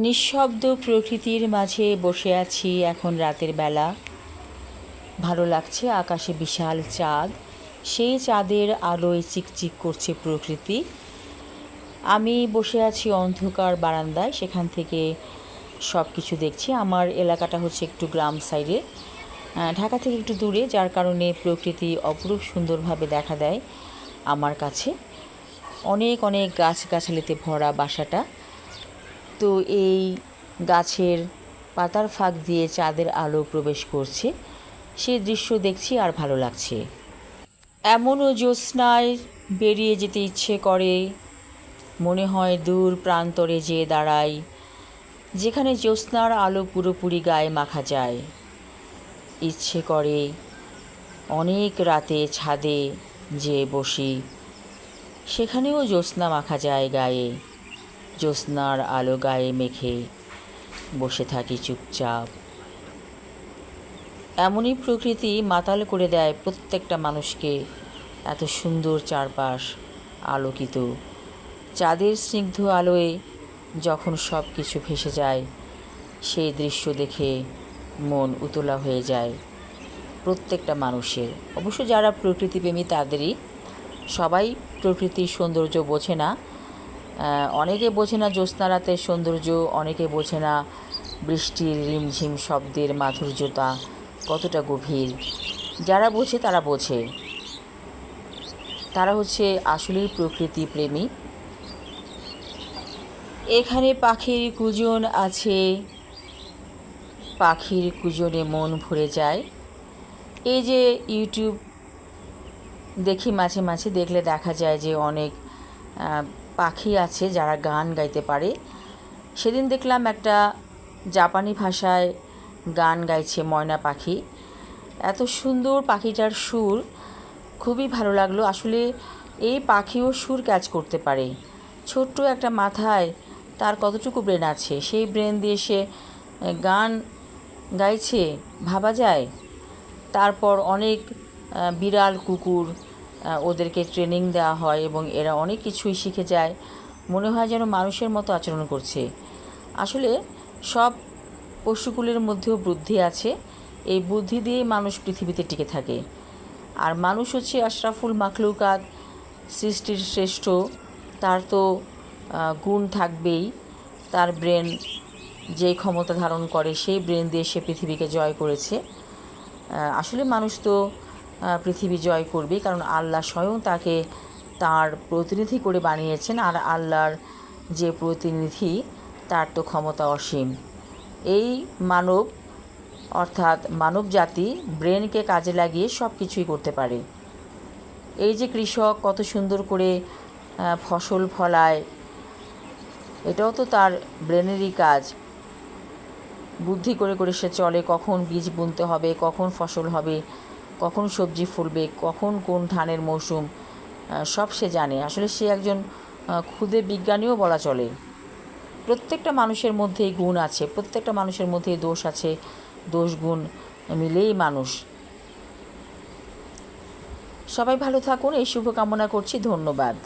নিঃশব্দ প্রকৃতির মাঝে বসে আছি এখন রাতের বেলা। ভালো লাগছে, আকাশে বিশাল চাঁদ, সেই চাঁদের আলোয় চিকচিক করছে প্রকৃতি। আমি বসে আছি অন্ধকার বারান্দায়, সেখান থেকে সব কিছু দেখছি। আমার এলাকাটা হচ্ছে একটু গ্রাম সাইডে, ঢাকা থেকে একটু দূরে, যার কারণে প্রকৃতি অপরূপ সুন্দরভাবে দেখা দেয় আমার কাছে। অনেক অনেক গাছগাছালিতে ভরা বাসাটা। তো এই গাছের পাতার ফাঁক দিয়ে চাঁদের আলো প্রবেশ করছে, সেই দৃশ্য দেখছি আর ভালো লাগছে। এমনও জ্যোৎস্নায় বেরিয়ে যেতে ইচ্ছে করে, মনে হয় দূর প্রান্তরে যেয়ে দাঁড়াই, যেখানে জ্যোৎস্নার আলো পুরোপুরি গায়ে মাখা যায়। ইচ্ছে করে অনেক রাতে ছাদে যেয়ে বসি, সেখানেও জ্যোৎস্না মাখা যায় গায়ে। জ্যোৎস্নার আলো গায়ে মেখে বসে থাকি চুপচাপ। এমনই প্রকৃতি মাতাল করে দেয় প্রত্যেকটা মানুষকে। এত সুন্দর চারপাশ আলোকিত, চাঁদের স্নিগ্ধ আলোয় যখন সব কিছু ভেসে যায়, সেই দৃশ্য দেখে মন উতলা হয়ে যায় প্রত্যেকটা মানুষের। অবশ্য যারা প্রকৃতিপ্রেমী তাদেরই। সবাই প্রকৃতির সৌন্দর্য বোঝে না। অনেকে বোঝে না জ্যোৎস্না রাতের সৌন্দর্য, অনেকে বোঝে না বৃষ্টির রিমঝিম শব্দের মাধুর্যতা কতটা গভীর। যারা বোঝে তারা বোঝে, তারা হচ্ছে আসলেই প্রকৃতি প্রেমী। এখানে পাখির কুজন আছে, পাখির কুজনে মন ভরে যায়। এই যে ইউটিউব দেখি মাঝে মাঝে, দেখলে দেখা যায় যে অনেক পাখি আছে যারা গান গাইতে পারে। সেদিন দেখলাম একটা জাপানি ভাষায় গান গাইছে ময়না পাখি। এত সুন্দর পাখিটার সুর, খুবই ভালো লাগলো। আসলে এই পাখিও সুর ক্যাচ করতে পারে। ছোট্ট একটা মাথায় তার কতটুকু ব্রেন আছে, সেই ব্রেন দিয়ে সে গান গাইছে, ভাবা যায়। তারপর অনেক বিড়াল কুকুর, ওদেরকে ট্রেনিং দেওয়া হয় এবং এরা অনেক কিছুই শিখে যায়। মনে হয় যেন মানুষের মতো আচরণ করছে। আসলে সব পশুকুলের মধ্যেও বুদ্ধি আছে, এই বুদ্ধি দিয়েই মানুষ পৃথিবীতে টিকে থাকে। আর মানুষ হচ্ছে আশরাফুল মাখলুকাত, সৃষ্টির শ্রেষ্ঠ। তার তো গুণ থাকবেই। তার ব্রেন যেই ক্ষমতা ধারণ করে, সেই ব্রেন দিয়ে সে পৃথিবীকে জয় করেছে। আসলে মানুষ তো পৃথিবী জয় করবেই, কারণ আল্লাহ স্বয়ং তাকে তার প্রতিনিধি করে বানিয়েছেন। আর আল্লাহর যে প্রতিনিধি, তার তো ক্ষমতা অসীম। এই মানব, অর্থাৎ মানব জাতি ব্রেনকে কাজে লাগিয়ে সব কিছুই করতে পারে। এই যে কৃষক কত সুন্দর করে ফসল ফলায়, এটাও তো তার ব্রেনেরই কাজ। বুদ্ধি করে করে সে চলে, কখন বীজ বুনতে হবে, কখন ফসল হবে, কখন সবজি ফুলবে, কখন কোন ধানের মৌসুম, সব সে জানে। আসলে সে একজন ক্ষুদে বিজ্ঞানীও বলা চলে। প্রত্যেকটা মানুষের মধ্যেই গুণ আছে, প্রত্যেকটা মানুষের মধ্যেই দোষ আছে। দোষ গুণ মিলেই মানুষ। সবাই ভালো থাকুন, এই শুভকামনা করছি। ধন্যবাদ।